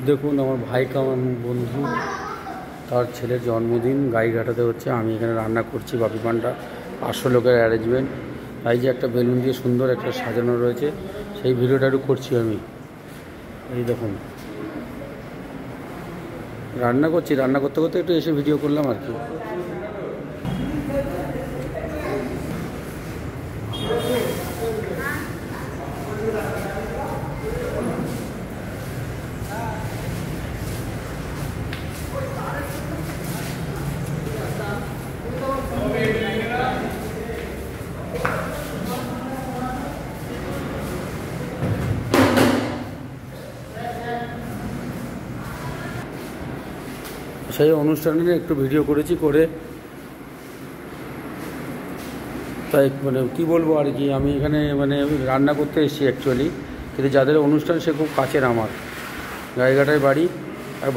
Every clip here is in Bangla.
দেখুন আমার ভাই কামান বন্ধু তার ছেলের জন্মদিন গাইঘাটাতে হচ্ছে। আমি এখানে রান্না করছি বাপি পান্ডা, 500 লোকের অ্যারেঞ্জমেন্ট। তাই যে একটা বেলুন দিয়ে সুন্দর একটা সাজানো রয়েছে, সেই ভিডিওটা একটু করছি আমি। এই দেখুন রান্না করছি, রান্না করতে করতে একটু এসে ভিডিও করলাম আর কি। সেই অনুষ্ঠানে একটু ভিডিও করেছি, করে তাই মানে কী বলবো আর কি। আমি এখানে মানে রান্না করতে এসেছি অ্যাকচুয়ালি, কিন্তু যাদের অনুষ্ঠান সে খুব কাছের আমার, গাইঘাটায় বাড়ি, আর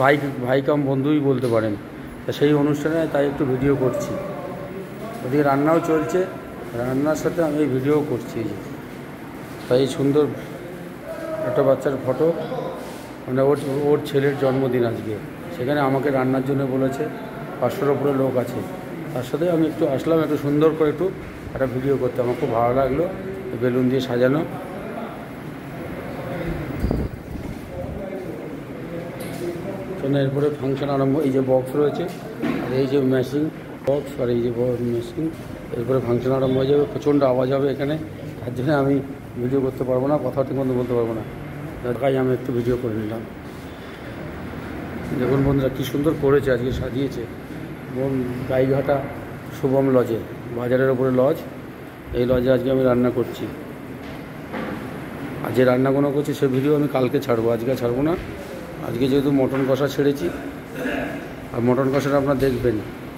ভাই কাম বন্ধুই বলতে পারেন। তা সেই অনুষ্ঠানে তাই একটু ভিডিও করছি। ওদিকে রান্নাও চলছে, রান্নার সাথে আমি এই ভিডিও করছি। তাই সুন্দর একটা বাচ্চার ফটো, মানে ওর ছেলের জন্মদিন আজকে, সেখানে আমাকে রান্নার জন্য বলেছে। 500-র উপরে লোক আছে, তার সাথে আমি একটু আসলাম একটু সুন্দর করে একটু একটা ভিডিও করতে। আমার খুব ভালো লাগলো, বেলুন দিয়ে সাজানো। এরপরে ফাংশন আরম্ভ। এই যে বক্স রয়েছে, আর এই যে মেশিন বক্স, আর এই যে মেশিন, এরপরে ফাংশন আরম্ভ হয়ে যাবে। প্রচণ্ড আওয়াজ হবে এখানে, তার জন্য আমি ভিডিও করতে পারবো না, কথা ঠিক মতো বলতে পারবো না, তাই আমি একটু ভিডিও করে নিলাম। দেখুন বন্ধুরা কী সুন্দর করেছে, আজকে সাজিয়েছে। গাইঘাটা শুভম লজে, বাজারের ওপরে লজ, এই লজে আজকে আমি রান্না করছি। আর যে রান্নাগুলো করছি সে ভিডিও আমি কালকে ছাড়বো, আজকে ছাড়বো না। আজকে যেহেতু মটন কষা ছেড়েছি, আর মটন কষাটা আপনারা দেখবেন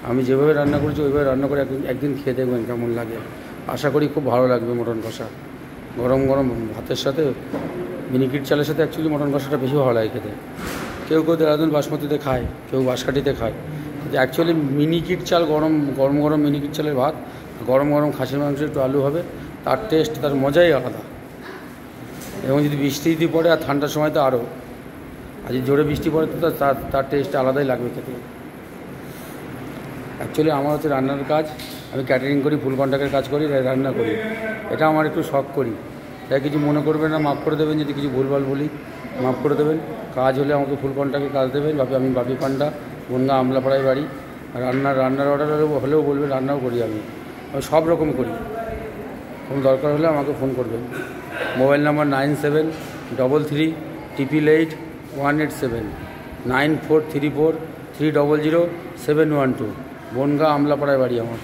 আমি যেভাবে রান্না করেছি ওইভাবে রান্না করে একদিন খেয়ে দেখবেন কেমন লাগে। আশা করি খুব ভালো লাগবে মটন কষা। গরম গরম ভাতের সাথে, মিনিকিট চালের সাথে অ্যাকচুয়ালি মটন কষাটা বেশি ভালো লাগে খেতে। কেউ কেউ দেরাদুন বাসমতিতে খায়, কেউ বাঁশকাঠিতে খায়, কিন্তু অ্যাকচুয়ালি মিনিকিট চাল, গরম গরম মিনিকিট চালের ভাত, গরম গরম খাসির মাংস একটু আলু হবে, তার টেস্ট, তার মজাই আলাদা। এবং যদি বৃষ্টি পড়ে আর ঠান্ডার সময় তো আরও, আর যদি জোরে বৃষ্টি পড়ে তো তার টেস্ট আলাদাই লাগবে খেতে। অ্যাকচুয়ালি আমার হচ্ছে রান্নার কাজ, আমি ক্যাটারিং করি, ফুল কন্ট্রাক্টের কাজ করি, রান্না করি, এটা আমার একটু শখ করি। তাই কিছু মনে করবেন না, মাফ করে দেবেন যদি কিছু ভুলভাল বলি, মাফ করে দেবেন। কাজ হলে আমাকে ফুল কন্ট্রাক্টের কাজ দেবেন। আমি বাপি পান্ডা, বনগাঁ আমলাপাড়ায় বাড়ি। রান্নার অর্ডার হলেও বলবেন, রান্নাও করি আমি সব রকম করি। কোনো দরকার হলে আমাকে ফোন করবেন। মোবাইল নাম্বার 9733388187, 9434300712, বনগাঁ আমলাপাড়ায় বাড়ি আমার।